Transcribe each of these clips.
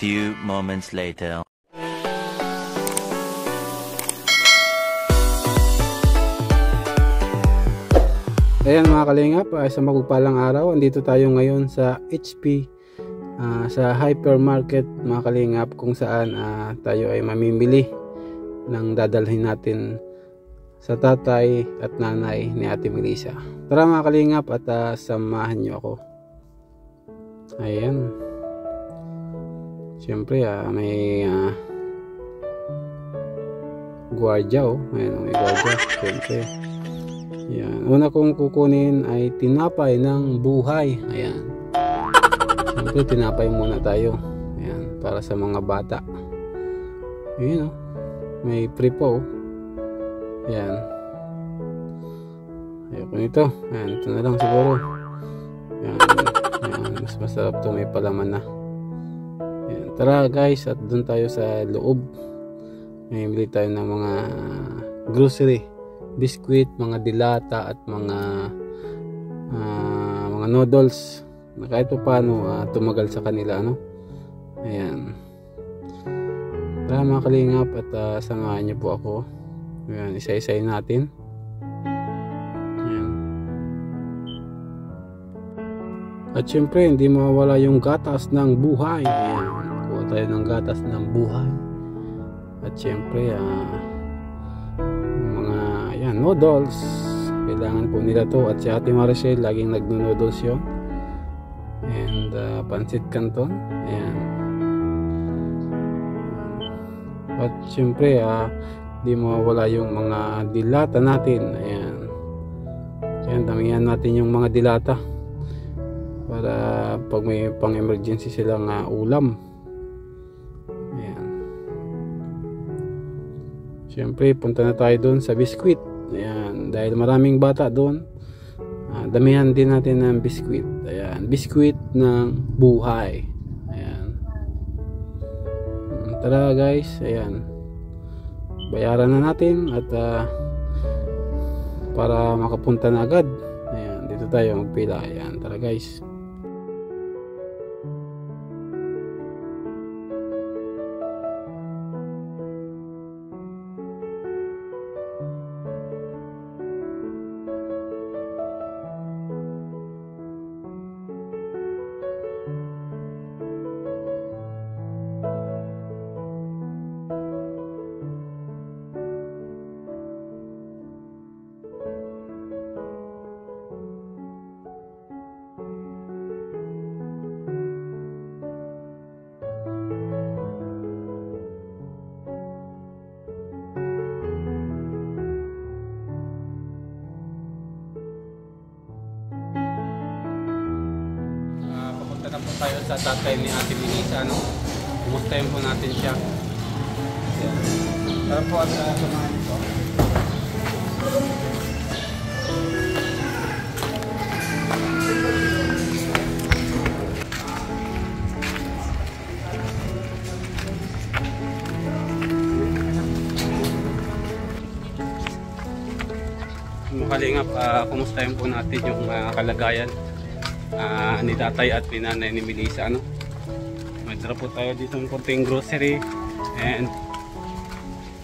few moments later. Ayan mga kalingap, sa magpalang araw, andito tayo ngayon sa HP, sa hypermarket mga kalingap, kung saan tayo ay mamimili ng dadalhin natin sa tatay at nanay ni Ate Melissa. Tara mga kalingap at samahan nyo ako. Ayan, siyempre may gwardiya, may gwardiya siyempre. Ayan. Una kong kukunin ay tinapay ng buhay. Ayan. Siyempre tinapay muna tayo. Ayan. Para sa mga bata. Ayan, may free po. Ayan. Ayoko nito. Ayan. Ito na lang siguro. Ayan. Ayan. Mas masarap to, may palaman na. Ayan. Tara guys, at dun tayo sa loob. May bili tayo ng mga grocery, biskuit, mga dilata at mga noodles na kahit pa paano tumagal sa kanila, ano. Ayan. Tara mga kalingap at samahan niyo po ako. Ayan, isa-isayin natin. Ayan. At syempre hindi mawawala yung gatas ng buhay. Ayan. Kuha tayo ng gatas ng buhay. At syempre noodles, kailangan po nila to. At si Ate Maricel laging nagno-noodles yun. And pancit canton. Ayan. At syempre di mawawala yung mga dilata natin. Ayan. Ayan, damihan natin yung mga dilata para pag may pang emergency silang ulam. Ayan. Syempre punta na tayo doon sa biskuit. Ayan, dahil maraming bata doon, damihan din natin ng biskuit. Ayan, biskuit ng buhay. Ayan. Tara guys, ayan. Bayaran na natin at para makapunta na agad. Ayan, dito tayo magpila. Ayan, tara guys. Na po tayo sa tatay ni Ate Melissa, ano? Kumustahin po natin siya. Ayan. Tara po at samahan ito. Makalingap, kumustahin po natin yung kalagayan ni tatay at ni nanay ni Melissa, ano. May dala po tayo dito ng konting grocery and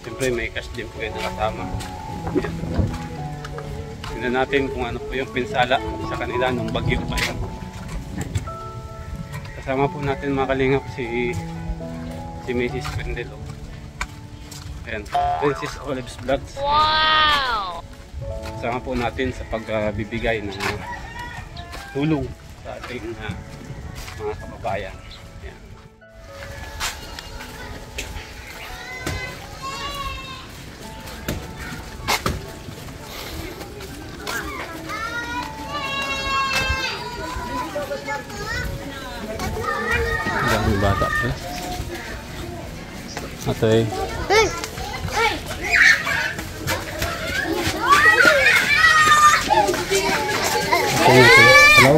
siyempre may cash din po yung nakasama. Tingnan natin kung ano po yung pinsala sa kanila nung bagyo pa yun. Kasama po natin mga kalingap si Mrs. Pendelo. Ayan, Princess Olives Vlogs. Wow! Kasama po natin sa pagbibigay ng tulong sa ating mga kababayan. Ayan. Daming bata pa. Atay. Hello?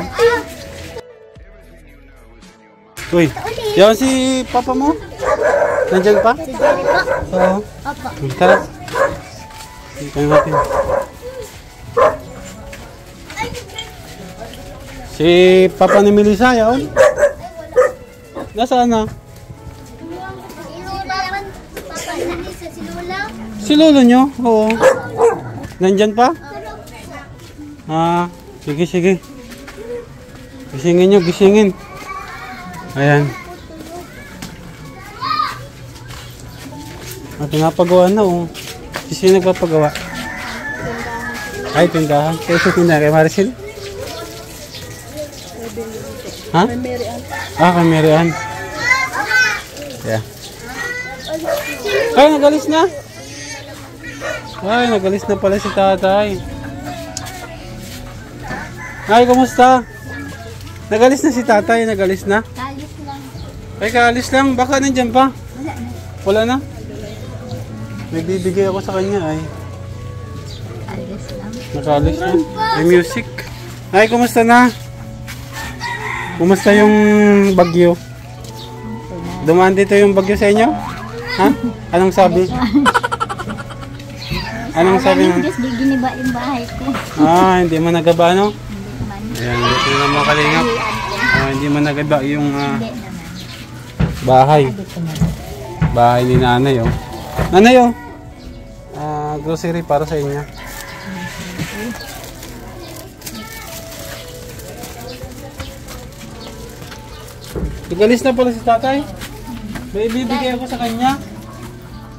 Uy, yan si papa mo? Nandiyan pa? Si Jerry po? Oo. Opo. Tara. Tingnan natin. Si papa ni Melissa, yun? Nasaan na? Si lolo nyo? Oo. Nandyan pa? Sige, sige. Gisingin nyo, gisingin. Ayan. Pinapagawa na, oh. Sino nagpapagawa? Ay, tindahan. Kaya sa tindahan kay Maricel? Ha? Kay Mary Ann. Kay Mary Ann. Yeah. Ay, nagalis na. Ay, nagalis na pala si tatay. Ay, kumusta? Nagalis na si tatay, nagalis na? Kalis lang. Ay, kaalis lang. Baka nandyan pa? Wala na. Wala na? Nagbibigay ako sa kanya ay. Kalis lang. Nakalis na. May music. Ay, kumusta na? Kumusta yung bagyo? Dumaan dito yung bagyo sa inyo? Ha? Anong sabi? Anong sabi ng mo? Diyos, di giniba yung bahay ko. Hindi mo nagaba, no? Hindi man. Ayan, dito yung mga kalingap. Hindi mo nagaba yung Hindi naman. bahay. Dito naman. Bahay ni nanay, oh. Nanay, oh. Grocery para sa inyo. Igalis na pala si tatay. May ibibigay ako sa kanya.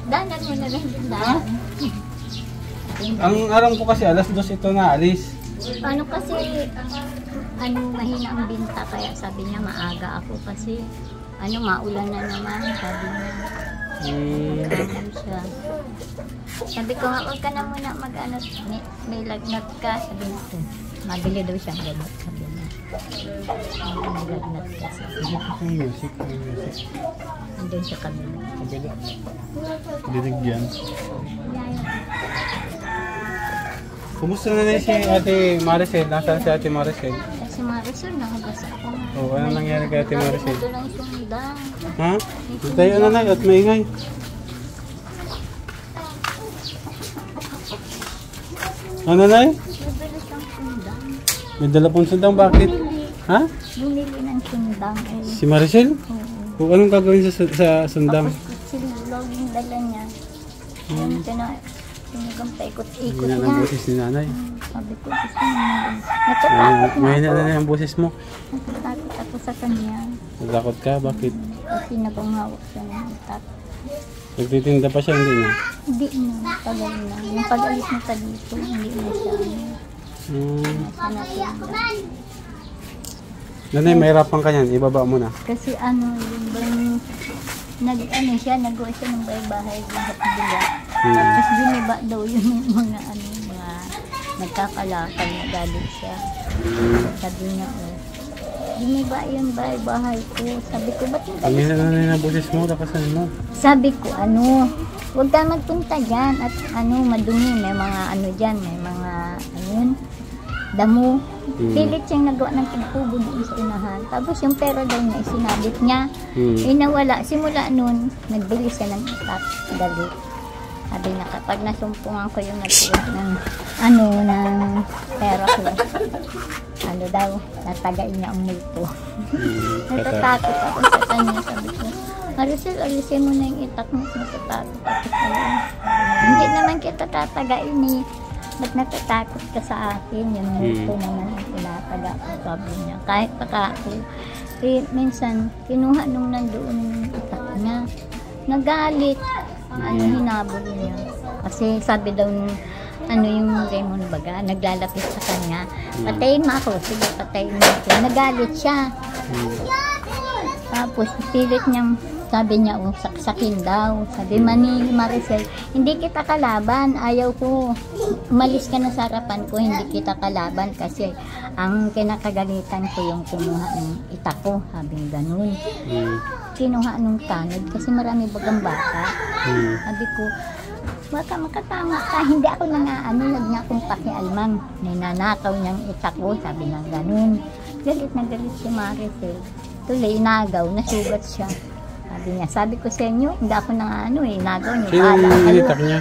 Danan mo na lang yung Ha? daan. Ang aram ko kasi alas 2 ito na alis. Ano kasi, mahina ang binta kaya sabi niya maaga ako kasi maulan na naman, sabi niya. Ganun siya. Sabi ko nga, huwag ka na muna mag-ano, may lagnat ka. Sabi niya, mabili daw siyang gamot, sabi niya. May lagnat ka. May music, may music. Andun sa kabila. Kabila. Dinigyan. Kumusta na si Ate Maricel? Nasaan si Ate Maricel? Kasi Marisol, nakabasa ako nga. Oh, ano nangyari kay Ate Maricel? Ito lang sundang. Ha? Tayo na at maingay. Ano nay? Bumili ng sundang. May dala pong sundang, bakit? Ha? Bumili ng sundang. Si Maricel? Oo. O anong gagawin sa sundang? Tapos silulog yung dala niya. Yung sinagang paikot-ikot Hindi na niya. ang boses ni nanay. Sabi ko, gusto niya. Natatakot nga May ako. na ang boses mo. Natatakot ako sa kanya. Natakot ka? Bakit? Kasi nagumawak siya ng itak. Nagtitinda pa siya, hindi na? Hindi na, tagal na. Yung pag-alis na sa dito, hindi na siya. Nasa natin. Nanay, mahirapan ka yan. Ibaba mo na. Kasi yung bang siya, nagawa siya ng bahay-bahay lahat nila. Tapos biniba daw yun yung mga mga nagkakalakal na galit siya. Sabi niya, biniba yung bahay-bahay ko. Sabi ko, ba't yung Pag minsan nanay na boses mo, lakasan mo. Sabi ko, huwag ka magpunta dyan at madumi, may mga dyan, may mga damo. Pilit siyang nagawa ng pinatubo doon sa unahan. Tapos yung pera daw niya, isinabit niya. Nawala. Simula nun, nagbili siya ng itak. Dali. Sabi na kapag nasumpungan ko yung nagtuod ng ng pera ko. Daw, natagain niya ang multo. Natatakot ako sa kanya. Sabi ko, Maricel, alisin mo na yung itak mo. Natatakot ako sa kanya. Hindi naman kita tatagain ni ba't natatakot ka sa akin? Yung multo naman ang tinataga ko, sabi niya. Kahit pa ako, minsan, kinuha nung nandoon yung itak niya. Nagalit. Hinabol niya. Kasi sabi daw yung Raymond Baga, naglalapit sa kanya. Patayin mo ako. Sige, patayin mo ako. Nagalit siya. Tapos, pilit niyang sabi niya, saksakin daw. Sabi ni Maricel, hindi kita kalaban. Ayaw ko. Umalis ka na sa harapan ko. Hindi kita kalaban kasi ang kinakagalitan ko yung kinuha ng itak ko. Sabi ganun. Kinuha nung tanod kasi marami bagang bata. Sabi ko, baka makatama ka. Hindi ako huwag niya akong pakialman. Ninanakaw niyang itak ko. Sabi nga ganun. Galit na galit si Maricel. Tuloy, nagaw. Nasugat siya. Sabi ko sa inyo, hindi ako nagaw niyo. Sino yung nilitak niya?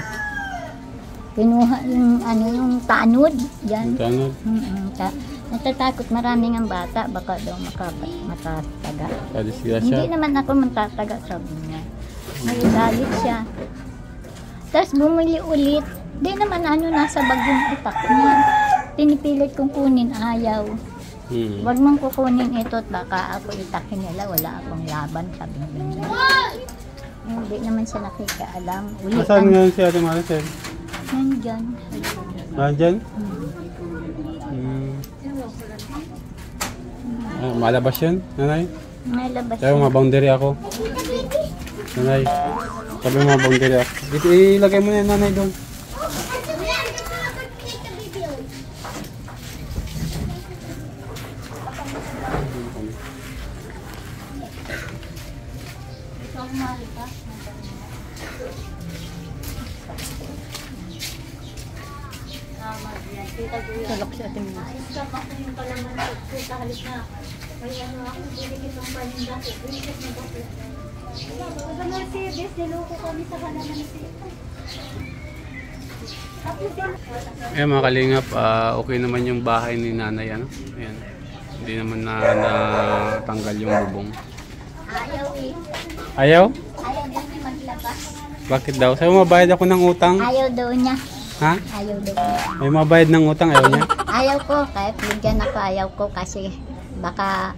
Kinuha yung tanod. Yan. Tanod? Natatakot maraming ang bata. Baka daw matataga. Kadisgrasya? Hindi naman ako matataga, sabi niya. Nagagalit siya. Tapos bumili ulit. Di naman nasa bagong utak niya. Pinipilit kong kunin, ayaw. Wag mong kukunin ito at baka ako itakin nila, wala akong laban, sabi niya. Hindi naman siya nakikaalam. Saan ngayon si Ate Maricel? Nandyan. Nandyan? Malabas yun, nanay? Malabas Sabi mga boundary ako. Nanay, sabi mga boundary ako. Ilagay mo na yan, nanay, doon. Talok si Ate Mina. Eh mga kalingap, okay naman yung bahay ni nanay, ano? Ayan. Hindi naman natanggal yung bubong. Ayaw eh. Ayaw? Ayaw daw niya maglabas. Bakit daw? Sabi mabayad ako ng utang. Ayaw daw niya. Ha? Ayaw daw niya. May mabayad ng utang, ayaw niya? Ayaw ko, kahit bigyan ako, ayaw ko kasi baka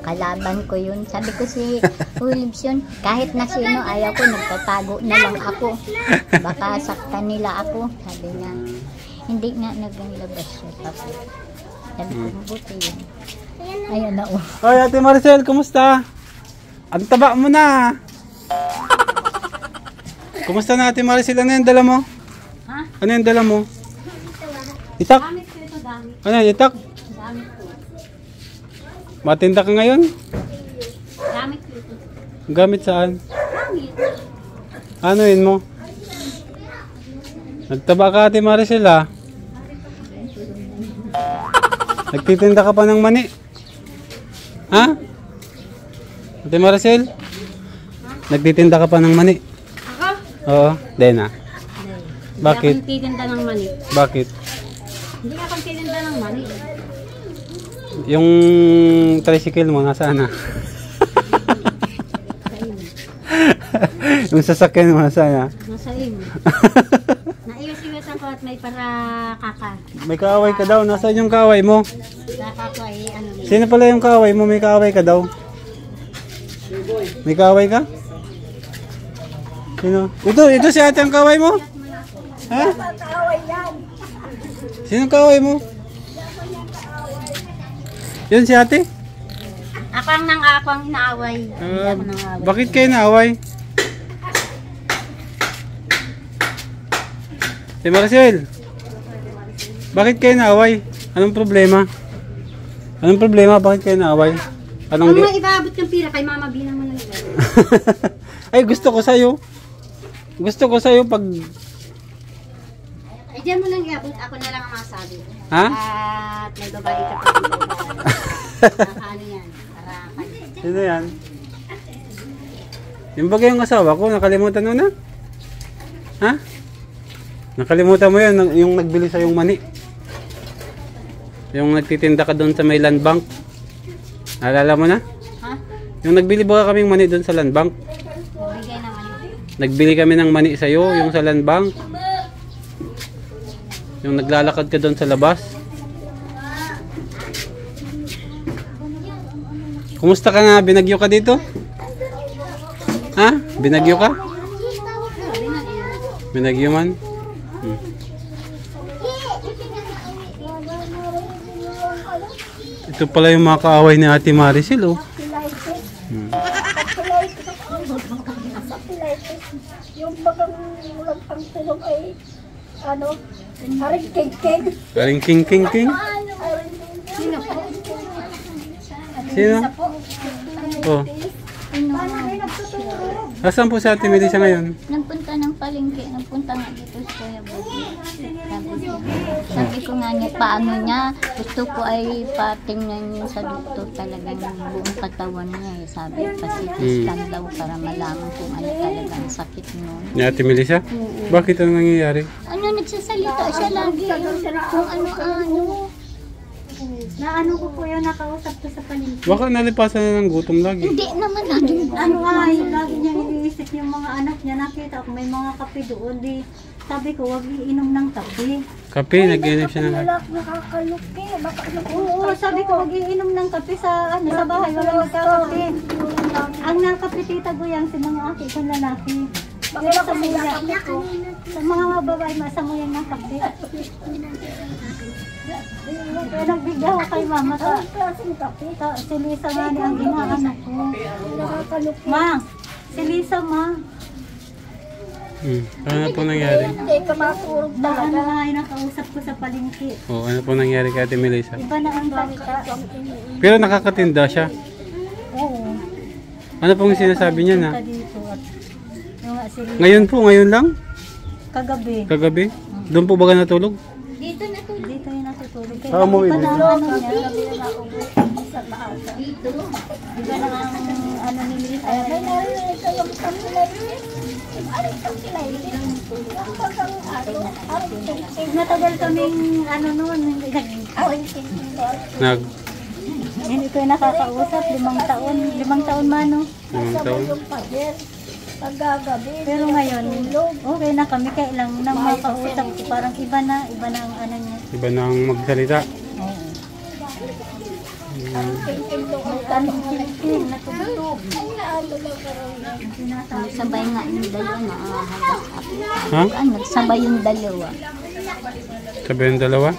kalaban ko yun. Sabi ko si Williams yun, kahit na sino ayaw ko, nagtatago na lang ako. Baka saktan nila ako. Sabi niya, hindi nga naglabas siya. Sabi ko, mabuti yun. Ayan na oh. Hoy Ate Maricel, kumusta? Ang taba mo na. Kumusta na Ate Maricel? Ano yung dala mo? Ha? Ano yung dala mo? Itak? Gamit ko ito, gamit. Ano yung itak? Gamit ko. Matinda ka ngayon? Gamit ko ito. Gamit saan? Gamit. Ano yun mo? Nagtaba ka Ate Maricel ha? Nagtitinda ka pa ng mani? Ha? Ate Maricel? Nagtitinda ka pa ng mani? Ako? Oo, Dena. Bakit? Hindi ako nagtitinda ng mani. Bakit? Hindi ako nagtitinda ng mani. Yung tricycle mo, nasaan na? Yung sasakyan mo, nasaan na? Nasa iyo. Naiwas-iwasan ko at may para kaka. May kaaway ka daw. Nasaan yung kaaway mo? Kaka ko ay ano yun. Sino pala yung kaaway mo? May kaaway ka daw. May kaaway ka? Sino? Ito si ate ang kaaway mo? Ha? Sino kaaway mo? Yun si ate? Ako ang inaaway. Hindi ako nang away. Bakit kayo naaway? Si Maricel, bakit kayo naaway? Anong problema? Anong problema? Bakit kayo naaway? Kung may ibaabot ng pira kay Mama B naman lang. Ay, gusto ko sa'yo. Gusto ko sa'yo pag... Ay, diyan mo lang iabot. Ako na lang ang masabi. Ha? At may babae ka pa. Ano yan? Para kanya. Sino yan? Yung bagay yung asawa ko, nakalimutan mo na? Ha? Nakalimutan mo yun, yung nagbili sa yung mani. Yung nagtitinda ka doon sa may land bank. Naalala mo na? Ha? Yung nagbili ba kaming mani doon sa land bank? Bigay naman. Nagbili kami ng mani sa'yo, yung sa land bank. Yung naglalakad ka doon sa labas. Kumusta ka nga? Binagyo ka dito? Ha? Binagyo ka? Binagyo man? Ito pala yung mga kaaway ni Ate Maricel, oh. Yung bagang walang pangtulong ay haring king-king. Galing king. Sino po? Sino? Oh. Asan po si Ate Melissa ngayon? Nagpunta ng palengke, nagpunta nga dito sa Kuya Bobby. Sabi ko nga niya, paano niya, gusto ko ay patingnan niya sa doktor talagang buong katawan niya eh. Sabi, pasitiskan daw para malaman kung ano talagang sakit nun. Ni Ate Melissa? Bakit ang nangyayari? Ano, nagsasalita siya lagi. Kung ano-ano. Na ano ko po yun, nakausap ko sa palengke. Baka nalipasan na ng gutom lagi. Hindi naman natin. Ano ay, lagi niya iniisip yung mga anak niya. Nakita ko may mga kape doon. Di, sabi ko, wag iinom ng kape. Kape, nag-inom siya ng kape. Nakakaluki. Baka Oo, sabi ko, wag iinom ng kape sa, sa bahay. Wala magkakape. Ang nakape tita Guyang, si mga aki kong lalaki. Pero sa mga ko, sa mga babae, masamuyan ng kape. Kaya nagbigay ako kay mama sa si Lisa nga ang ginaano ko. Ma, si Lisa ma. Ano po nangyari? Hindi ka matulog Ano talaga. nga yung nakausap ko sa palengke. Ano po nangyari kay Ate Melissa? Iba na ang balita. Pero nakakatinda siya. Oo. Ano pong sinasabi niya na? Punta dito at yung nga si Lisa. Ngayon lang? Kagabi. Kagabi? Doon po ba ka natulog? Dito na to. Dito yung natutulog. Kaya Ah, umuwi iba na dito. ang ano niya. Dito. Iba na ang ano ni Lisa. Ay, may narinig ka yung kamilay. Aray kamilay. Yung bagang ano. Aray kamilay. Natagal kaming ano noon. Aray kamilay. Nag... Hindi ko yung nakakausap. 5 taon. 5 taon man no. Anong taon? Yung pader. Pagkagabi. Pero ngayon, okay na kami. Kailang nang makausap ko. Parang iba na ang ano niya. Iba na ang magsalita. Oo. Tanong Natutulog. Nagsabay nga yung dalawa na halos ako. Ha? Nagsabay yung dalawa. Sabi ng dalawa?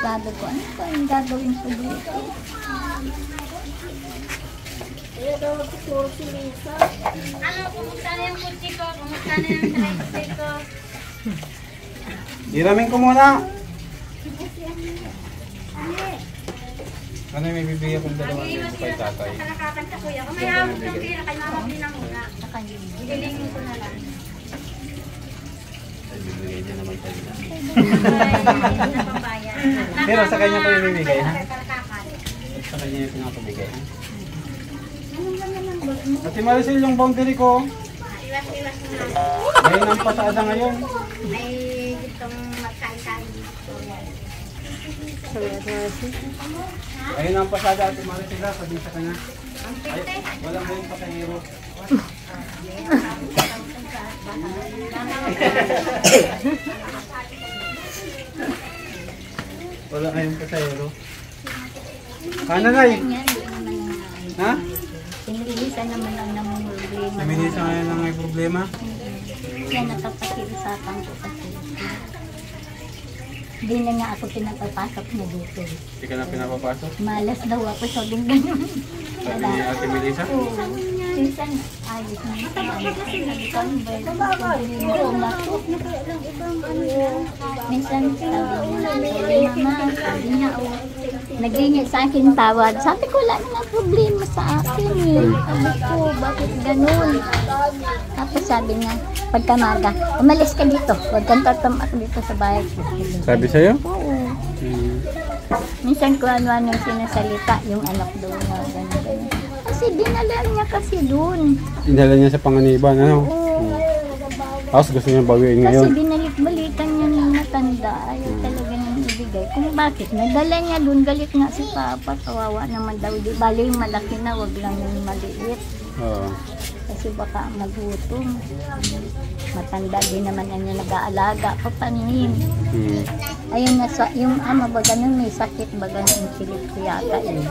Sabi ko, ano pa yung gagawin ko dito? Hiramin ko muna! Ano yung may bibigyan kong dalawa ng kay tatay? Ay, bibigay din naman tayo na. Pero sa kanya pa yung bibigay, ha? Sa kanya yung pinapabigay, ha? Ate Maricel, yung boundary ko. Iwas-iwas mo na. Ngayon ang pasada ngayon. May gustong magkain-kain dito. Ayun ang pasada, Ate Maricel, ha? Sabi sa kanya. Ay, walang ngayong pasahero. Wala kayong pasahero. Nanay? Ha? Sinilisa naman lang naman problema. Naminisa ngayon lang may problema? Yan nakapakiusapan ko kasi. Hindi na nga ako pinapapasok na dito. Hindi ka na pinapapasok? Malas daw ako, sabing ganun. Sabi ni Ate Melissa? Minsan, ayos na yung minsan, sabi niya, nagingit sa akin tawad. Sabi ko, wala na problema sa akin eh. Sabi ko, bakit ganun? Tapos sabi niya, pagkamaga, umalis ka dito. Huwag kang tatamak dito sa bahay ko. Sabi sa'yo? Oo. Minsan kung ano-ano yung sinasalita, yung anak doon na gano'n. Kasi dinala niya kasi doon. Dinala niya sa panganiban, ano? Tapos gusto niya bawiin Kasi ngayon. binalik-balikan niya ng matanda. Ayaw talaga niyang ibigay. Kung bakit, nadala niya doon, galit nga si Papa. Kawawa naman daw. Di bali yung malaki na, wag lang yung maliit. Oo. Kasi baka magutom. Matanda din naman na niya nag-aalaga. Papanin. Ayun na, yung ama ba ganun, may sakit ba ganun, yung silip ko yata yun.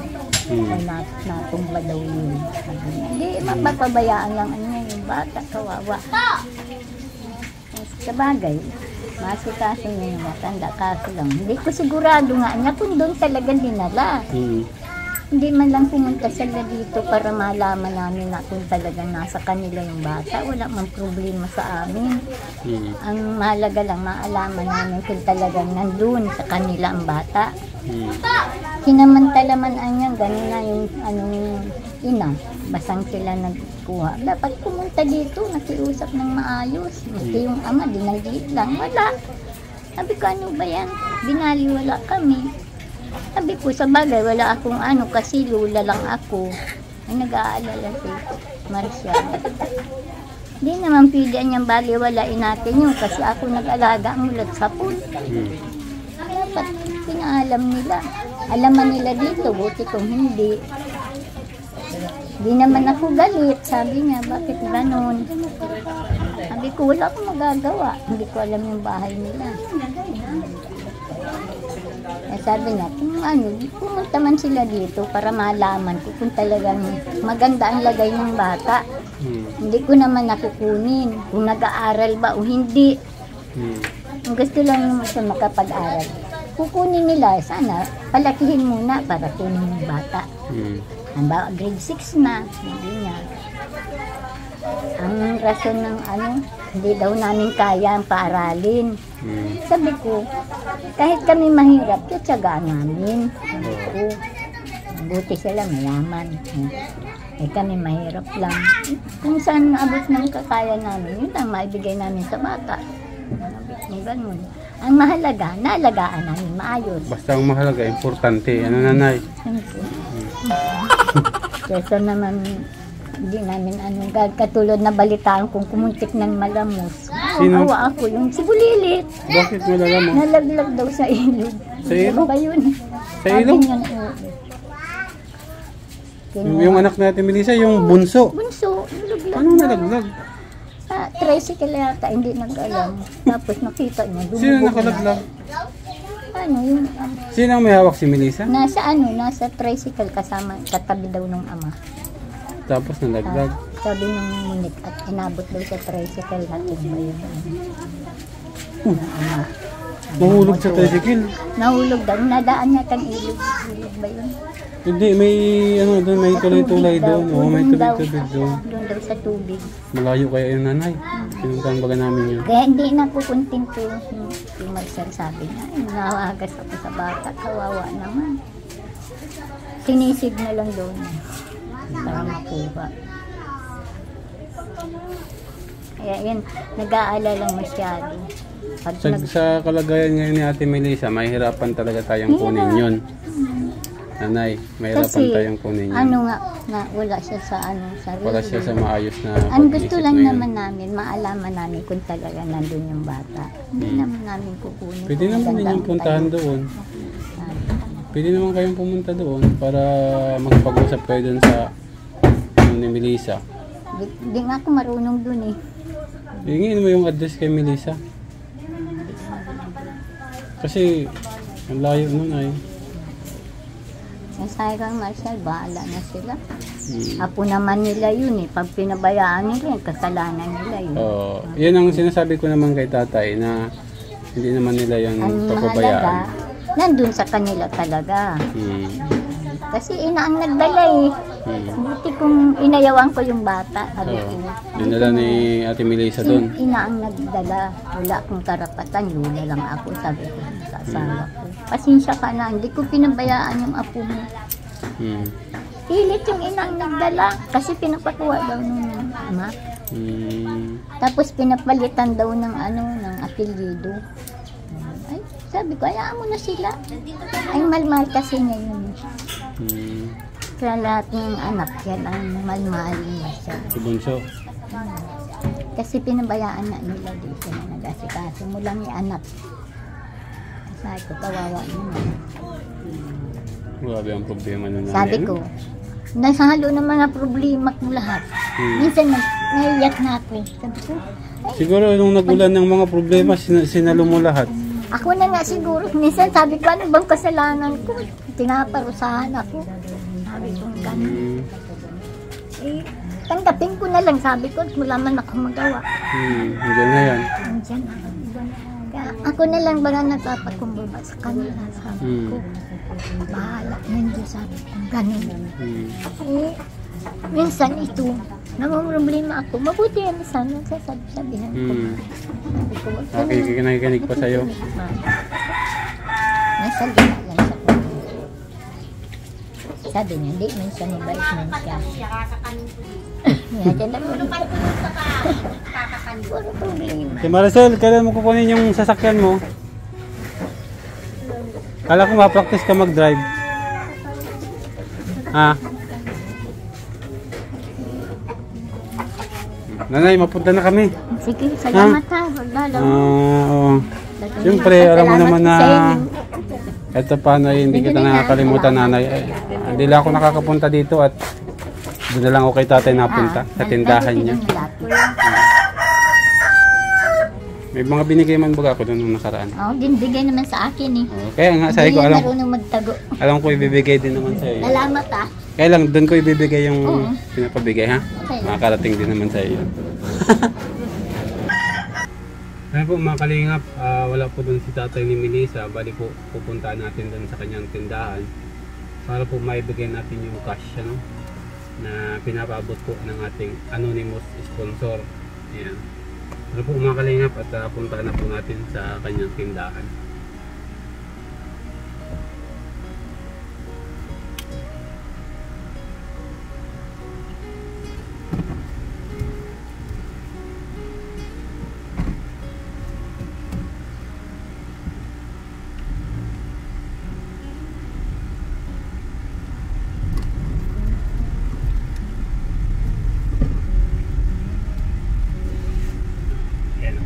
Ay natumba daw yun. Hindi, mapapabayaan lang ano yung bata, kawawa. Sa bagay, masikaso niya yung matanda, kaso lang. Hindi ko sigurado nga niya kung doon talagang dinala. Hindi man lang pumunta sila dito para malaman namin na kung talagang nasa kanila yung bata. Wala mang problema sa amin. Ang mahalaga lang, maalaman namin kung talagang nandun sa kanila ang bata. Kinamantala man ang gano'n na yung anong ina. Basang sila nagkuha. Dapat pumunta dito, nakiusap ng maayos. Kasi yung ama, dinagit lang. Wala. Sabi ko, ano ba yan? Binaliwala kami. Sabi ko, sa bagay, wala akong ano kasi lula lang ako. Ay nag-aalala si Marcial. Hindi naman pwede niyang baliwalain natin yun kasi ako nag-alaga ang mulat sa pool. Dapat inaalam nila. Alaman nila dito, buti kung hindi. Di naman ako galit. Sabi niya, bakit ganon? Sabi ko, wala akong magagawa. Hindi ko alam yung bahay nila. Sabi niya, kung ano, pumunta man sila dito para malaman ko kung talagang maganda ang lagay ng bata. Hindi ko naman nakukunin kung nag-aaral ba o hindi. Kung gusto lang naman siya makapag-aral, kukunin nila, sana palakihin muna para kunin yung bata. Ang grade 6 na, hindi niya. Ang rason ng hindi daw namin kaya ang paaralin. Sabi ko, kahit kami mahirap, tiyatsagaan namin. Sabi ko, buti sila mayaman. Eh kami mahirap lang. Kung saan abot ng kakaya namin, yun ang maibigay namin sa bata. Sabi ko, ganun. Ang mahalaga, naalagaan namin maayos. Basta ang mahalaga, importante. Ano, nanay? Kesa naman, hindi namin katulad na balitaan kung kumuntik ng malamos. Sino? Awa ako, yung si Bulilit. Bakit malalaman? Nalaglag daw sa ilog. Sa ilog? Ano ba yun? Sa ilog? Yung anak natin, Melissa, yung bunso. Bunso, nalaglag. Anong nalaglag? Sa tricycle yata, hindi nag-alam. Tapos nakita niya, dumubog. Sino nakalaglag? Ano yun? Sino ang may hawak si Melissa? Nasa tricycle kasama, katabi daw ng ama. Tapos nalaglag. Sabi nung munik at inabot daw sa tricycle natin ba yun? Nahulog sa tricycle. Nahulog daw, nadaan niya kang ilog. Ilog ba yun? Hindi, may doon, may tulay-tulay doon. Oo, may tubig-tubig doon. Doon daw sa tubig. Malayo kaya yung nanay. Pinuntahan baga namin yun. Kaya hindi na kukuntinto yung magsasabi na, nawagas ako sa bata, kawawa naman. Sinisig na lang doon para makuha. Kaya yan, nag-aalala masyado. Sa kalagayan ngayon ni Ate Melissa, mahihirapan talaga tayong kunin yun. Nanay, mahirapan tayong kunin yun. Wala siya sa sarili. Wala siya sa maayos na ang gusto lang ngayon. naman namin, maalaman namin kung talaga nandun yung bata. Hindi naman namin kukunin. Pwede naman ninyong puntahan doon. Pwede naman kayong pumunta doon para magpag-usap kayo doon sa ni Melissa. Hindi nga ako marunong doon eh. Hingin mo yung address kay Melissa. Kasi ang layo nun ay. Sabi ko, Marshall, bahala na sila. Apo naman nila yun eh. Pag pinabayaan nila yun, kasalanan nila yun. Yan ang sinasabi ko naman kay tatay na hindi naman nila yung papabayaan. Nandun sa kanila talaga. Kasi ina ang nagdala eh. Buti kung inayawan ko yung bata. Dinala ni Ate Melissa doon. Ina ang nagdala. Wala akong karapatan. Lula lang ako. Sabi ko sa asawa ko. Pasensya ka na. Hindi ko pinabayaan yung apo mo. Pilit yung ina ang nagdala. Kasi pinapakuha daw nung ama. Tapos pinapalitan daw ng ng apelyido. Ay, sabi ko, hayaan mo na sila. Ay, malmal kasi niya yun. Kaya lahat ng anak, yan ang malmal niya siya. Si Bunso. Kasi pinabayaan na nila dito na nag-asikaso mo lang yung anak. Sabi ko, kawawa naman. Grabe ang problema na namin. Sabi ko, nasalo ng mga problema ko lahat. Minsan naiyak na ako. Sabi ko, siguro nung nagulan ng mga problema, sinalo mo lahat. Ako na nga siguro. Minsan sabi ko, ano bang kasalanan ko? Tinaparusahan ako. Sabi ko, gano'n. Eh, tanggapin ko na lang. Sabi ko, wala man ako magawa. Hanggang na yan. Hanggang na. Ako na lang ba nga nagpapakumbaba sa kanila. Sabi ko, bahala nandiyo. Sabi ko, gano'n. Eh, minsan ito, namumroblema ako. Mabuti yan sana. Sasabihan ko. Nakikinig pa sa'yo. Nasa gina lang sa kanya. Sabi niya, hindi minsan mabait man siya. Yan lang mo. Puro problema. Si Maricel, kailan mo kukunin yung sasakyan mo? Kala ko ma-practice ka mag-drive. Nanay, mapunta na kami. Sige, salamat ha. Wala lang. Oo. Siyempre, alam mo naman na Ito paano hindi kita nakakalimutan, nanay. Hindi lang ako nakakapunta dito at doon na lang ako kay tatay napunta sa tindahan niya. May mga binigay man baga ako doon nung nakaraan. Oo, binigay naman sa akin eh. Kaya nga, sabi ko, Hindi marunong magtago. alam ko ibibigay din naman sa iyo. Salamat ah. Kaya lang, doon ko ibibigay yung pinapabigay, ha? Okay. Makakarating din naman sa iyo. Kaya po mga kalingap, wala po doon si tatay ni Melissa. Bali po, pupuntaan natin doon sa kanyang tindahan para po maibigay natin yung cash, ano, na pinapabot po ng ating anonymous sponsor. Ayan. Ano po mga kalingap, at puntaan na po natin sa kanyang tindahan.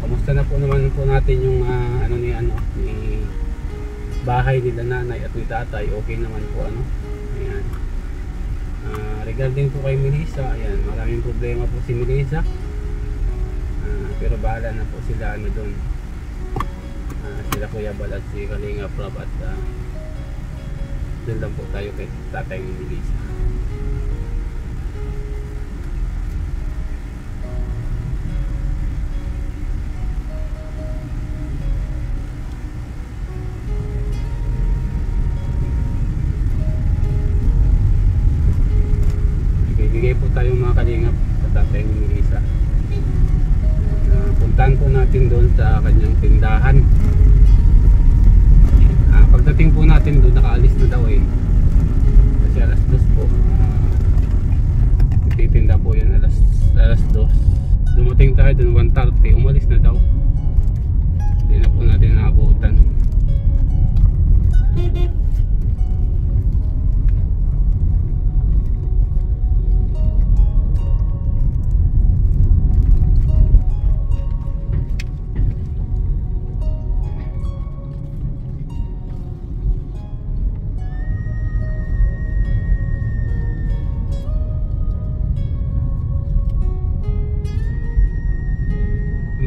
Kamusta na po naman po natin yung ni bahay nila nanay at ni tatay. Okay naman po, ano. Ayan. Regarding po kay Melissa, ayan, maraming problema po si Melissa. Pero bahala na po sila doon. Sila Kuya Bal at si Kalinga Prab at doon lang po tayo kay tatay ni Melissa. Bigay po tayo mga kalingap sa tatay ni Melissa. Puntahan po natin doon sa kanyang tindahan. Pagdating po natin doon, nakaalis na daw eh. Kasi alas 2 po. Titinda po yan alas 2. Dumating tayo doon 1:30, umalis na daw. Hindi na po natin naabutan.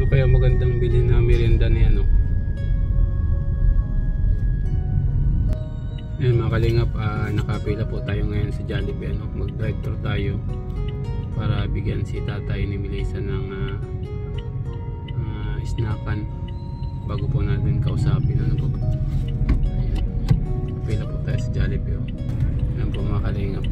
Kaya magandang bilhin na merienda ni ano. Ayan mga kalingap, nakapila po tayo ngayon sa Jollibee, ano. Mag-drive thru tayo para bigyan si tatay ni Melissa ng snackan bago po natin kausapin, ano po. Ayan. Nakapila po tayo sa Jollibee, oh. Ayan po mga kalingap.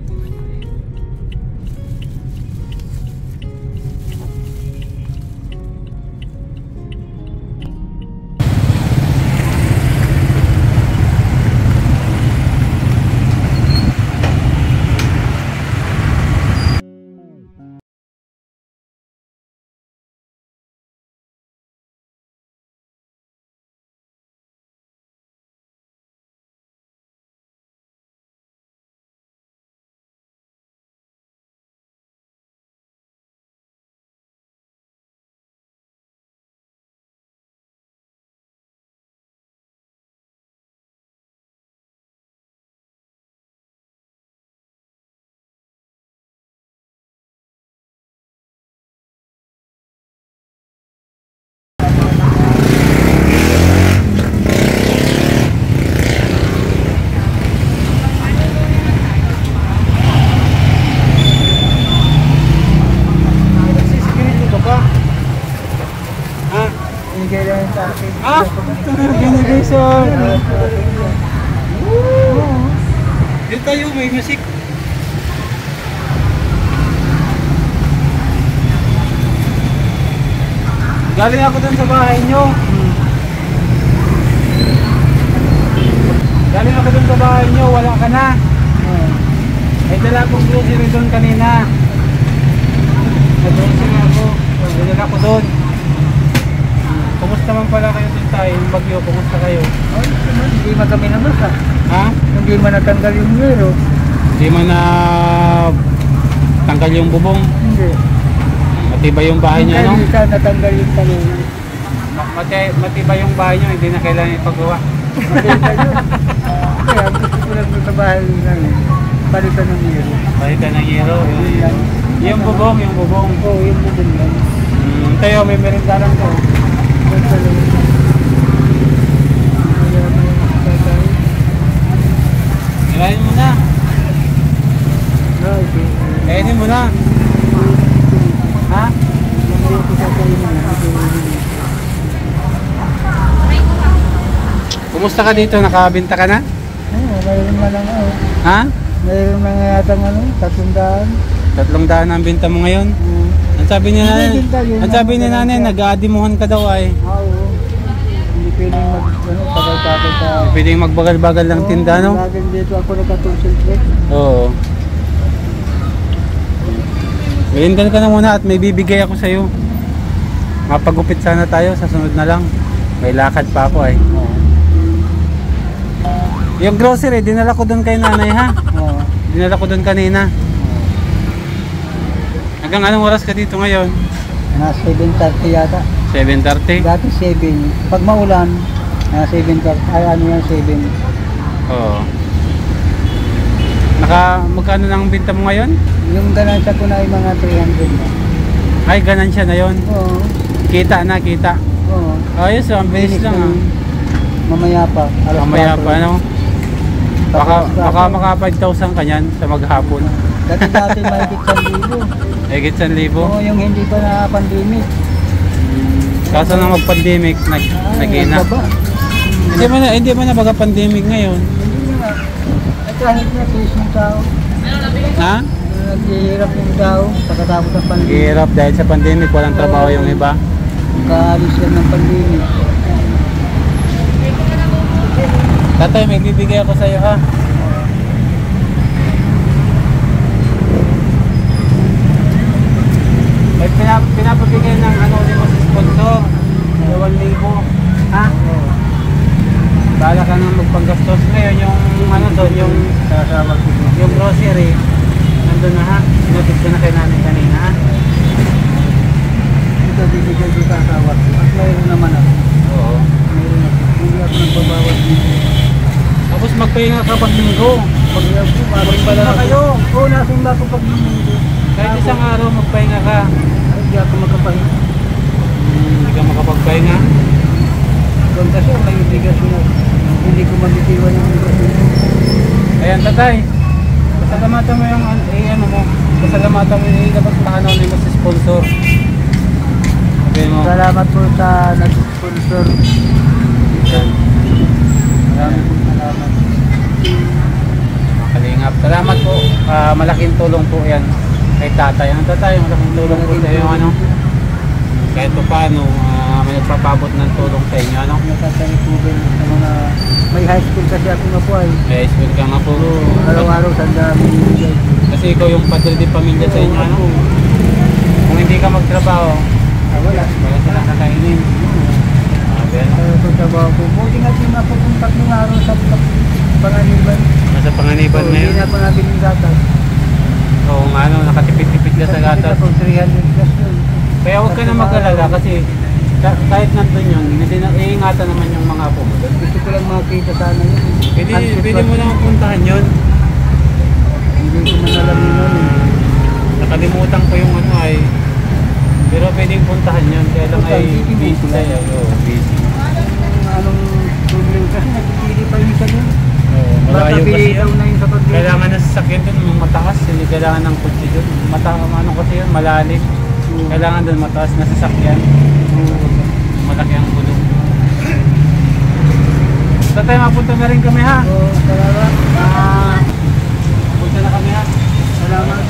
Univision! Dito tayo, may music. Galing ako dun sa bahay nyo. Galing ako dun sa bahay nyo, wala ka na. May dala akong grocery dun kanina. Nag-grocery ako. May dala ako dun. Kumusta man pala kayo dun tayo, yung bagyo, kumusta kayo? Ay, hindi man kami nabasa. Ha? Hindi man natanggal yung yero. Hindi man na tanggal yung bubong. Hindi. Matibay yung bahay niyo, no? Hindi ka natanggal yung talungan. Matibay yung bahay niyo, hindi na kailangan ipagawa. Matibay yun. gusto ko lang sa bahay lang. Palitan ng yero. Palitan ng yero. Yung bubong, yung bubong. Oo, yung bubong lang. Tayo, may merindaran ko. Basta lang. Kainin mo na. Kainin mo na. Ha? Kumusta ka dito? Nakabinta ka na? Oo, mayroon na lang ako. Ha? Mayroon na nga yatang 300. 300 ang binta mo ngayon? Ang sabi ni nanay, ang sabi ni nanay, nag-aadimuhan ka daw ay. Oo. Hindi pwedeng pagkakakit ka. Hindi pwedeng magbagal-bagal ng tinda, no? Laging dito ako nagka-concentrate. Oo. Iindan ka na muna at may bibigay ako sa'yo. Mapagupit sana tayo sa sunod na lang. May lakad pa ako ay. Yung grocery, dinala ko doon kay nanay ha? Oo. Dinala ko doon kanina. Hanggang anong oras ka dito ngayon? Nasa 7:30 yata. 7:30? Dati 7. Pag maulan, 7:30. Ay ano yan, 7. Oo. Magkano nang binta mo ngayon? Yung ganansya ko na ay mga 300 na. Ay, ganansya na yon. Oo. Kita na, kita. Oo. Ayos, ang bilis lang ah. Mamaya pa. Alas Mamaya 4. pa, ano? Baka maka 5,000 ka niyan sa maghapon. Dati mahigit 1,000. Higit 1,000. Oo, yung hindi pa na pandemic. Kaso nang mag-pandemic, nag-ina. nagbaba. Hindi mo na baga pandemic ngayon. Hindi nga. At kahit na tiis ng tao. Ha? Naghihirap yung tao pagkatapos ng pandemic. Hirap dahil sa pandemic, walang trabaho yung iba. Kaalis yan ng pandemic. Tatay, may bibigay ako sa'yo ha. May pinapabigay ng anonymous sponsor. 2,000. Ha? Bahala ka nang magpanggastos. Ngayon yung ano doon, yung grocery. Nandun na ha. Sinutid ko na kay nanay kanina ha. Ito bibigyan ko sa asawa. At mayroon naman ako. Oo. Mayroon ako. Hindi ako nagbabawas dito. Tapos magpahinga ka pag linggo. Pag pala na kayo. Oo, nasimba ko pag linggo. Kahit isang araw magpahinga ka. Ay, hindi ako makapahinga. Hindi ka makapagpahinga. Doon kasi may obligasyon ako. Hindi ko magitiwan yung obligasyon. Ayan tatay. Pasalamatan mo yung ano mo. Pasalamatan mo yung ilabas na anonymous sponsor. Sabihin mo. Salamat po sa nag-sponsor. Maraming po salamat. Kalingap. Salamat po. Malaking tulong po yan kay tatay. Ang tatay, malaking tulong po sa yung ano. Kahit pa paano, may nagpapabot ng tulong sa inyo. Ano? Nakatay po ba sa mga... May high school kasi ako na po ay. May school ka nga po. Araw-araw sanda binibigay. Kasi ikaw yung padre de pamilya sa inyo. Ano? Kung hindi ka magtrabaho, Wala. wala silang kakainin. Sa trabaho ko. Buti nga din napupuntak ng araw sa panganiban. Nasa panganiban Oo, na yun. Hindi na pa natin yung gatas. Oo nga, ano, nakatipid-tipid ka sa gatas. Ako 300 plus yun. Kaya huwag ka na mag-alala kasi kahit nandun yun, iingatan naman yung mga apo mo. Gusto ko lang makita sana yun. Pwede mo lang puntahan yun. Hindi ko man alam yun. Nakalimutan ko yung ano ay. Pero pwedeng puntahan yun. Kaya lang ay busy tayo. Oo, busy. Anong problem kasi nagpipili pa yung isa dun. Oo, malayo kasi Baka yun. na yung sa pag-ibig. Kailangan ng sasakyan dun mataas. Hindi kailangan ng kutsi dun. Ano kasi yun, malalim. Kailangan dun mataas na sasakyan. Malaki ang gulong. Tatay, mapunta na rin kami ha. Oo, salamat. Punta na kami ha. Salamat.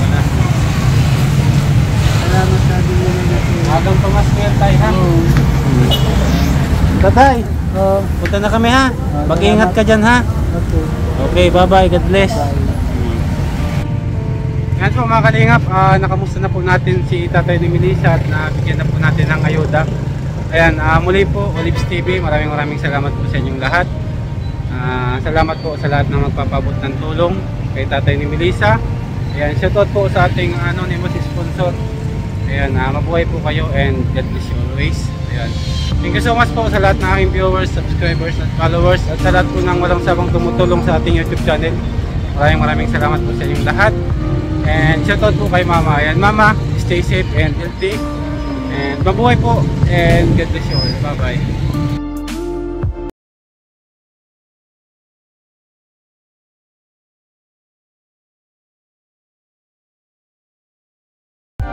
Salamat sa ating mga natin. Agang pamasko yan tayo ha. Oo. Tatay, Oo. punta na kami ha. Mag-iingat ka dyan ha. Okay. Okay, bye-bye. God bless. Bye. Yan po mga kalingap, nakamusta na po natin si Tatay ni Melissa at nabigyan na po natin ng ayuda. Ayan, muli po, Olives TV, maraming salamat po sa inyong lahat. Salamat po sa lahat na magpapabot ng tulong kay Tatay ni Melissa. Ayan, shoutout po sa ating anonymous sponsor. Ayan, mabuhay po kayo and God bless you always. Ayan. Thank you so much po sa lahat ng aking viewers, subscribers at followers at sa lahat po ng walang sabang tumutulong sa ating YouTube channel. Maraming salamat po sa inyong lahat. And shoutout po kay Mama. Ayan, Mama, stay safe and healthy. And mabuhay po and God bless you all. Bye bye.